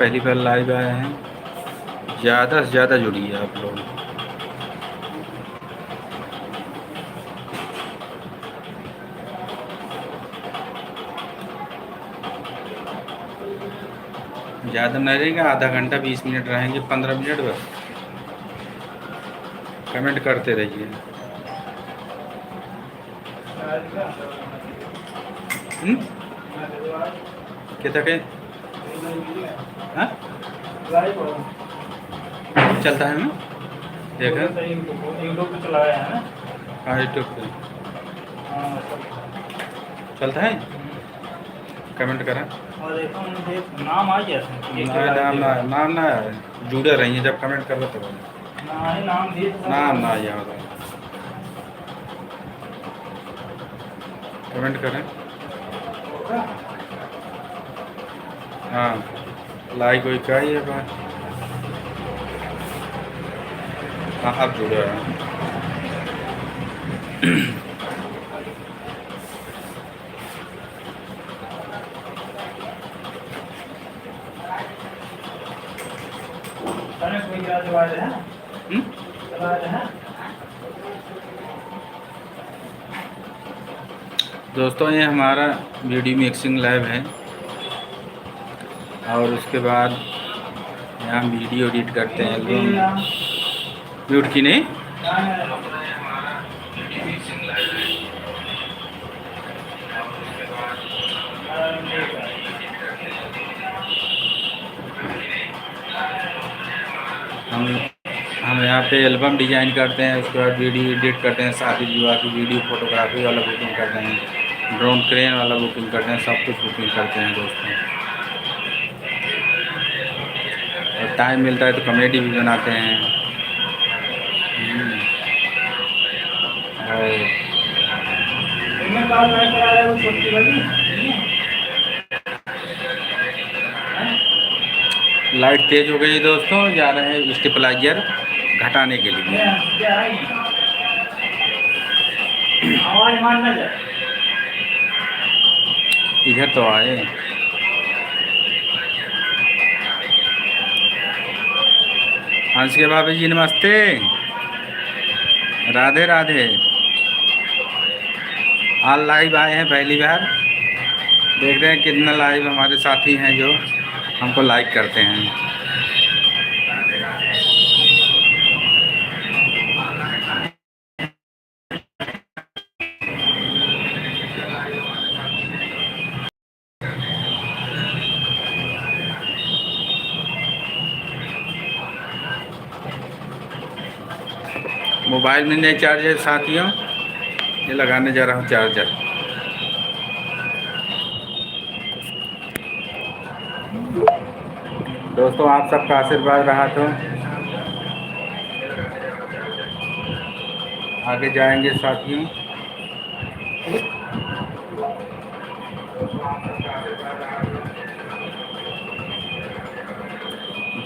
पहली बार लाइव आए हैं, ज़्यादा से ज़्यादा जुड़िए आप लोग। ज़्यादा नहीं रहेगा, आधा घंटा 20 मिनट रहेंगे, 15 मिनट बस। कमेंट करते रहिए। क्या के हाँ चलता है ना, देखा यूट्यूब पे चलाया है ना। हाँ यूट्यूब पे चलता है। कमेंट करा और देखो नाम आ गया नाम ना जुड़े रहिए, जब कमेंट कर रहे तो नाम दिए नाम ना याद है। कमेंट करें। हाँ लाइक कोई का ही है बात। हाँ अब जुड़े हैं। दोस्तों ये हमारा वीडियो मिक्सिंग लैब है, और उसके बाद यहाँ वीडियो एडिट करते हैं। एल्बम म्यूट की नहीं, हम यहाँ पे एल्बम डिजाइन करते हैं, उसके बाद वीडियो एडिट करते हैं, शादी विवाह की वीडियो फोटोग्राफी वाला बुकिंग करते हैं, ड्रोन क्रेन वाला बुकिंग करते हैं, सब कुछ बुकिंग करते हैं दोस्तों। और टाइम मिलता है तो कॉमेडी भी बनाते हैं। लाइट तेज हो गई दोस्तों, जा रहे हैं स्टेबलाइजर घटाने के लिए। आवाज मारना जाए इधर तो आए। हंस के भाभी जी नमस्ते, राधे राधे। आज लाइव आए हैं पहली बार, देख रहे हैं कितना लाइव हमारे साथी हैं जो हमको लाइक करते हैं। मोबाइल में नहीं चार्जर साथियों, ये लगाने जा रहा हूँ चार्जर। दोस्तों आप सबका आशीर्वाद रहा तो आगे जाएंगे साथियों।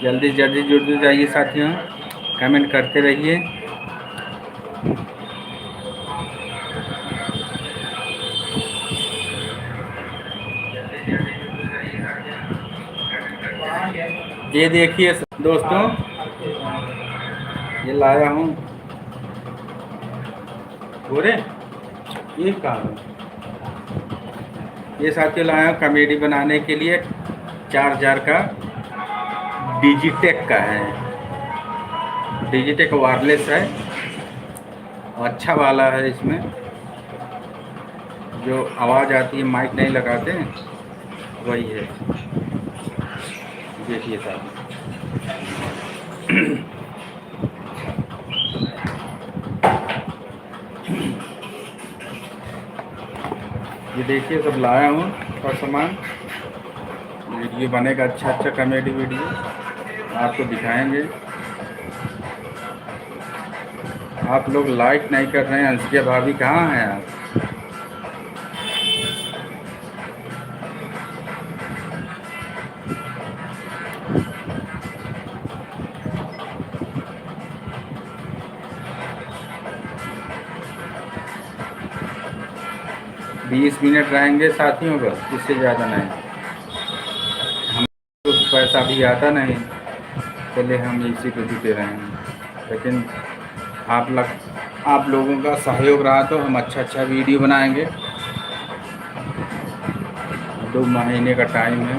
जल्दी जल्दी जुड़ जाइए साथियों, कमेंट करते रहिए। ये देखिए दोस्तों, ये लाया हूँ बोरे, ये काम ये साथियों लाया हूँ कॉमेडी बनाने के लिए। 4000 का डिजिटेक का है, डिजिटेक वायरलेस है, अच्छा वाला है। इसमें जो आवाज़ आती है, माइक नहीं लगाते वही है। देखिए साहब ये देखिए सब लाया हूँ और सामान। वीडियो बनेगा अच्छा अच्छा कॉमेडी वीडियो आपको दिखाएंगे। आप लोग लाइक नहीं कर रहे हैं, अंशिका भाभी कहाँ हैं आप? बीस मिनट रहेंगे साथियों, बस इससे ज़्यादा नहीं। हम पैसा भी आता नहीं, चलिए हम इसी पे जुटे रहे हैं। लेकिन आप लोगों का सहयोग रहा तो हम अच्छा वीडियो बनाएंगे। 2 महीने का टाइम है।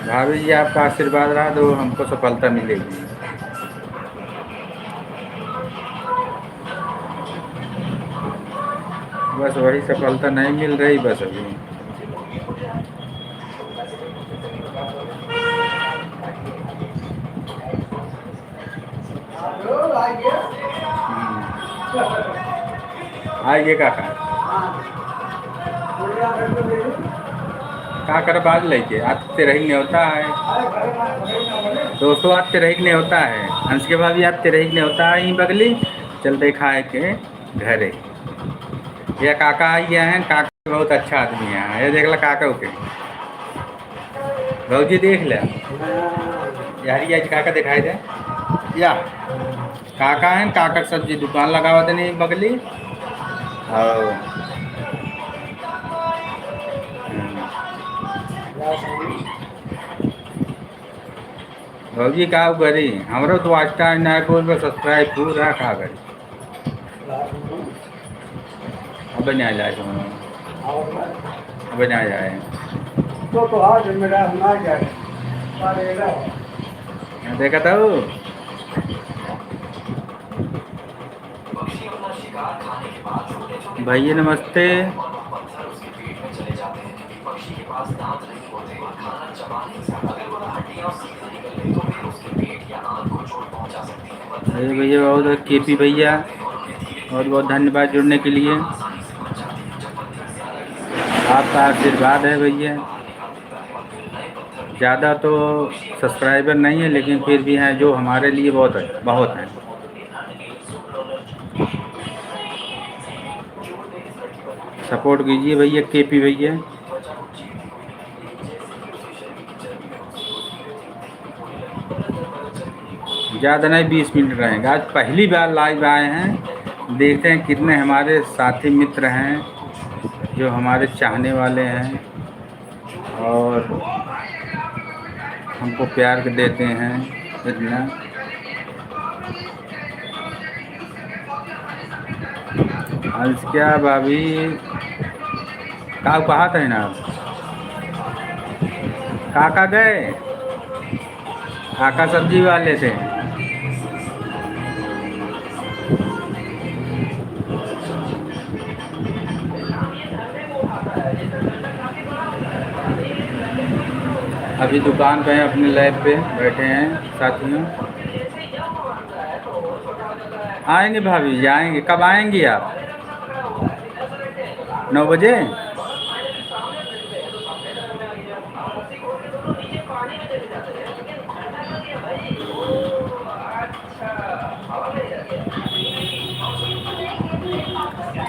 भाभी जी आपका आशीर्वाद रहा तो हमको सफलता मिलेगी। बस वही सफलता नहीं मिल रही बस अभी। आइए काका का कर बाज लेके आज तेरही नहीं होता है दोस्तों, आज तेरही नहीं होता है। हंस के भाभी आज तेरही नहीं होता है। ही बगली चलते खाए के घरे ये काका आई गया है। काका बहुत अच्छा आदमी है। ये देख ला काका के भाजी देख ले यार, ये आज काका दिखाई दे या काका है। काका सब्जी दुकान लगावा देने बगली और भौजी का करी हमरो तो आस्था ना को सब्सक्राइब पूरा खा करी अब नहीं जाए अब नहीं जाए तो आज मेरा ना जाए देखा था भैया नमस्ते। अरे भैया बहुत केपी भैया बहुत बहुत धन्यवाद जुड़ने के लिए। आपका आशीर्वाद है भैया। ज़्यादा तो सब्सक्राइबर नहीं है लेकिन फिर भी हैं जो हमारे लिए बहुत हैं। सपोर्ट कीजिए भैया केपी भैया। ज़्यादा नहीं 20 मिनट रहेंगे। आज पहली बार लाइव आए हैं, देखते हैं कितने हमारे साथी मित्र हैं जो हमारे चाहने वाले हैं और हमको प्यार देते हैं इतना। आज क्या भाभी कहा थे ना काका गए काका सब्जी वाले थे। अभी दुकान पे हैं, अपने लैब पे बैठे हैं साथियों। आएंगे भाभी आएंगे। कब आएंगी आप? 9 बजे।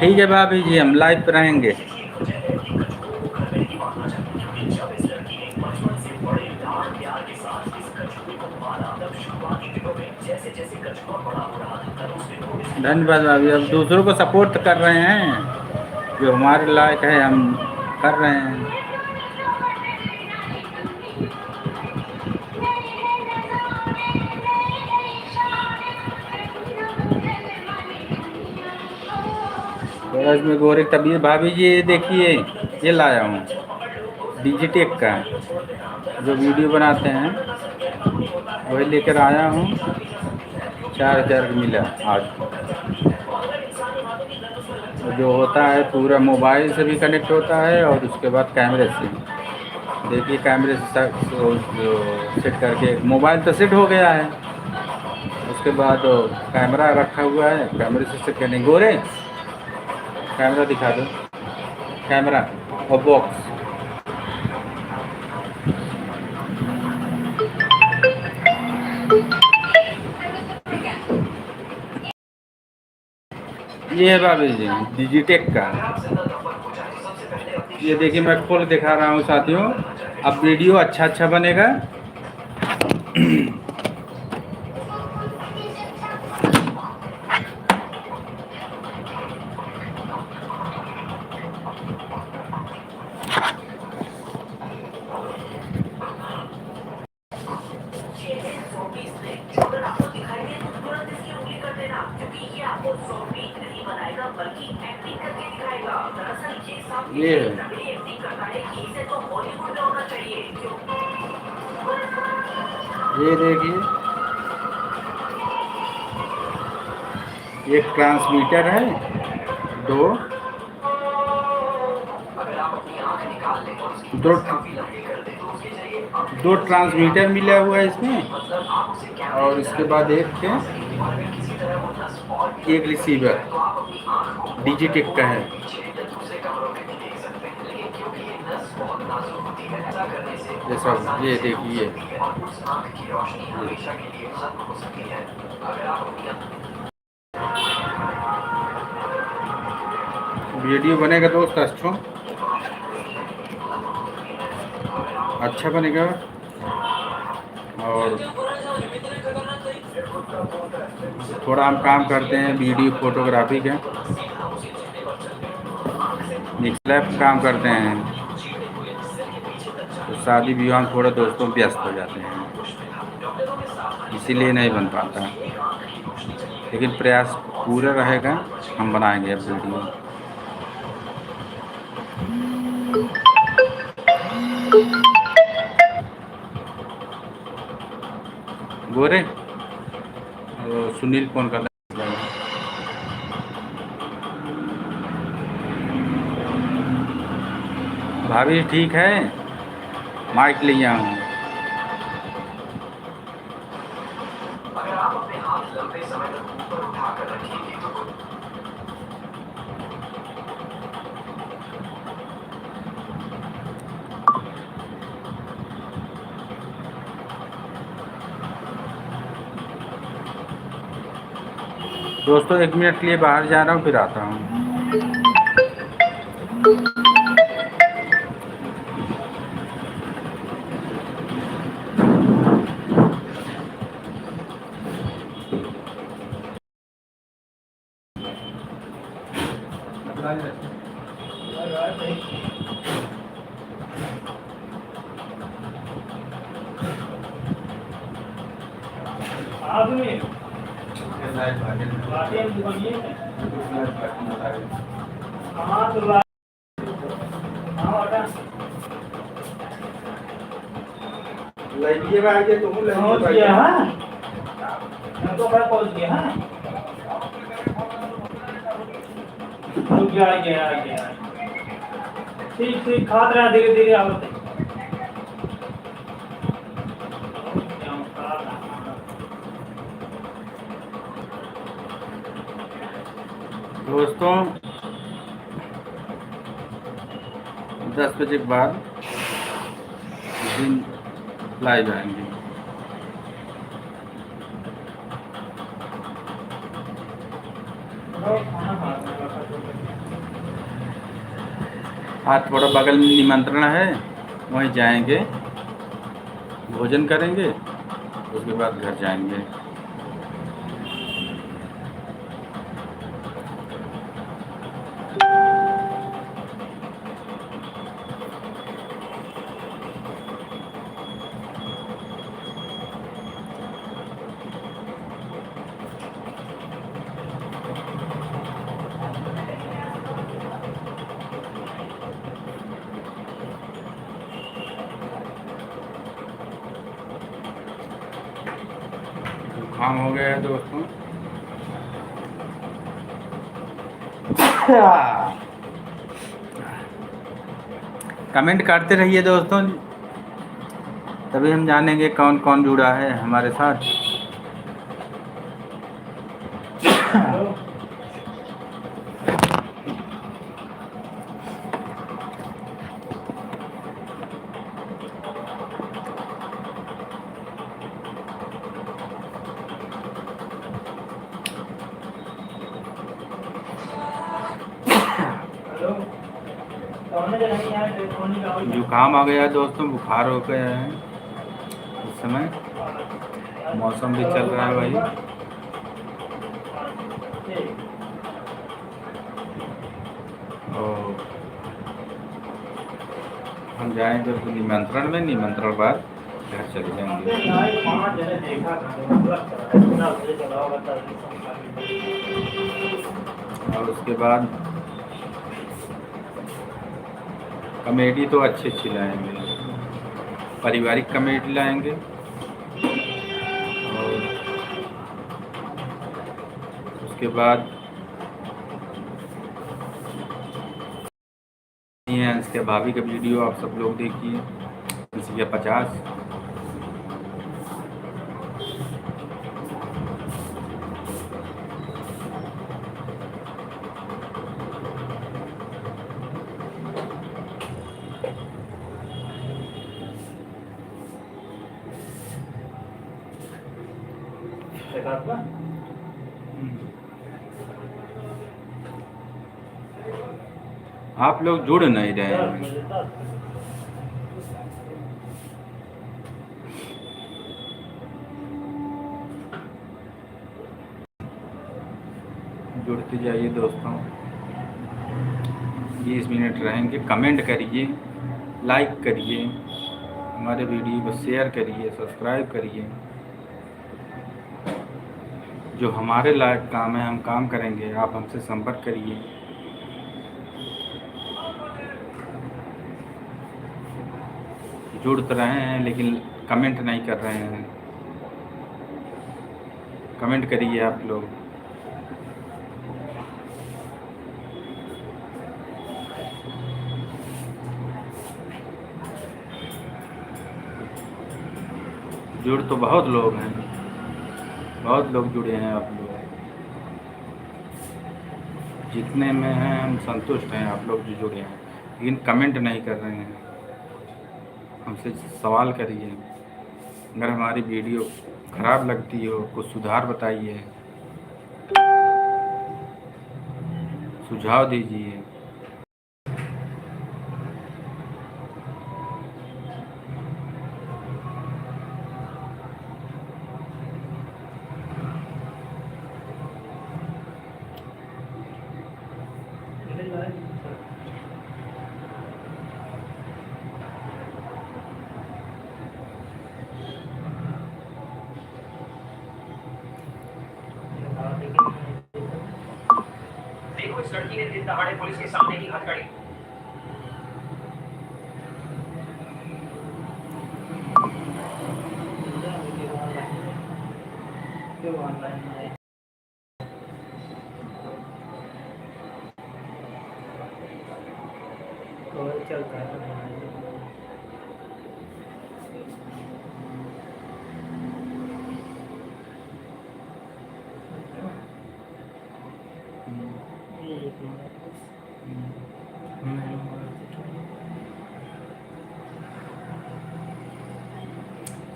ठीक है भाभी जी हम लाइव पे रहेंगे। धन्यवाद भाभी। अब दूसरों को सपोर्ट कर रहे हैं जो हमारे लायक है, हम कर रहे हैं। बस में गोरे तबीयत भाभी जी ये देखिए ये लाया हूँ डिजिटेक का जो वीडियो बनाते हैं वही लेकर आया हूँ। 4000 मिला आज। जो होता है पूरा मोबाइल से भी कनेक्ट होता है और उसके बाद कैमरे से। देखिए कैमरे से सेट करके मोबाइल तो सेट हो गया है, उसके बाद कैमरा रखा हुआ है। कैमरे से सेट करने गोरे कैमरा दिखा दो, कैमरा और बॉक्स। ये है भाभी जी डिजिटेक का। ये देखिए मैं खोल दिखा रहा हूँ साथियों। अब वीडियो अच्छा बनेगा। ये है, ये देखिए, एक ट्रांसमीटर है, दो दो दो ट्रांसमीटर मिला हुआ है इसमें, और इसके बाद एक रिसीवर डिजिटेक का है। ये सब, ये देखिए, वीडियो बनेगा दोस्त अच्छा बनेगा। और थोड़ा हम काम करते हैं वीडियो फोटोग्राफी के, लैब काम करते हैं, तो शादी विवाह में थोड़ा दोस्तों व्यस्त हो जाते हैं, इसीलिए नहीं बन पाता, लेकिन प्रयास पूरा रहेगा, हम बनाएंगे अब वीडियो। गोरे सुनील फोन कर, भाभी ठीक है, माइक ले आया हूँ। दोस्तों 1 मिनट के लिए बाहर जा रहा हूँ, फिर आता हूँ। ठीक ठीक खाद रहा धीरे धीरे आवते। दोस्तों 10 बजे के बाद दिन लाइव आएंगे। आज थोड़ा बगल में निमंत्रण है, वहीं जाएंगे, भोजन करेंगे, उसके बाद घर जाएंगे। जुकाम हो गया है दोस्तों। कमेंट करते रहिए दोस्तों, तभी हम जानेंगे कौन कौन जुड़ा है हमारे साथ। जुकाम आ गया है दोस्तों, बुखार हो गया है। इस समय मौसम भी चल रहा है भाई। और हम जाएंगे तो निमंत्रण में, निमंत्रण बाद घर चले जाएंगे। और उसके बाद कॉमेडी तो अच्छी अच्छी लाएंगे, पारिवारिक कॉमेडी लाएंगे। और उसके बाद ये हैं इसके भाभी का वीडियो आप सब लोग देखिए, किसी के 50। आप लोग जुड़ नहीं रहे हैं। जुड़ते जाइए दोस्तों, 20 मिनट रहेंगे। कमेंट करिए, लाइक करिए, हमारे वीडियो को शेयर करिए, सब्सक्राइब करिए। जो हमारे लायक काम है हम काम करेंगे, आप हमसे संपर्क करिए। जुड़ तो रहे हैं लेकिन कमेंट नहीं कर रहे हैं। कमेंट करिए आप लोग। जुड़ तो बहुत लोग हैं, बहुत लोग जुड़े हैं। आप लोग जितने में हैं हम संतुष्ट हैं, आप लोग जो जुड़े हैं, लेकिन कमेंट नहीं कर रहे हैं। हमसे सवाल करिए, अगर हमारी वीडियो ख़राब लगती हो कुछ सुधार बताइए, सुझाव दीजिए। देखो इस लड़की ने दिन दहाड़े पुलिस के सामने ही हथकड़ी। चलता है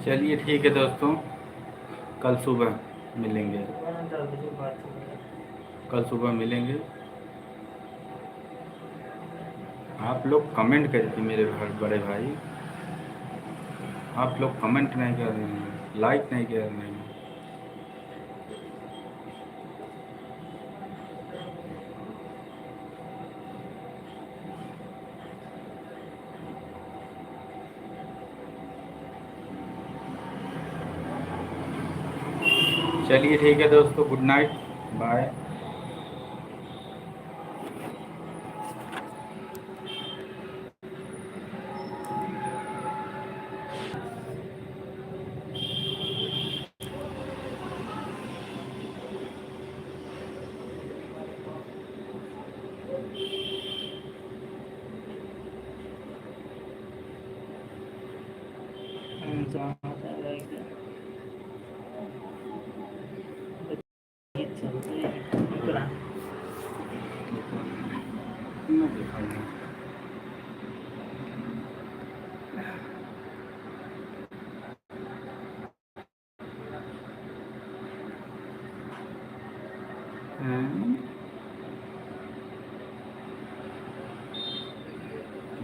चलिए ठीक है दोस्तों, कल सुबह मिलेंगे। कल सुबह मिलेंगे। आप लोग कमेंट करिए मेरे बड़े भाई, आप लोग कमेंट नहीं कर रहे हैं, लाइक नहीं कर रहे हैं। चलिए ठीक है दोस्तों, गुड नाइट, बाय।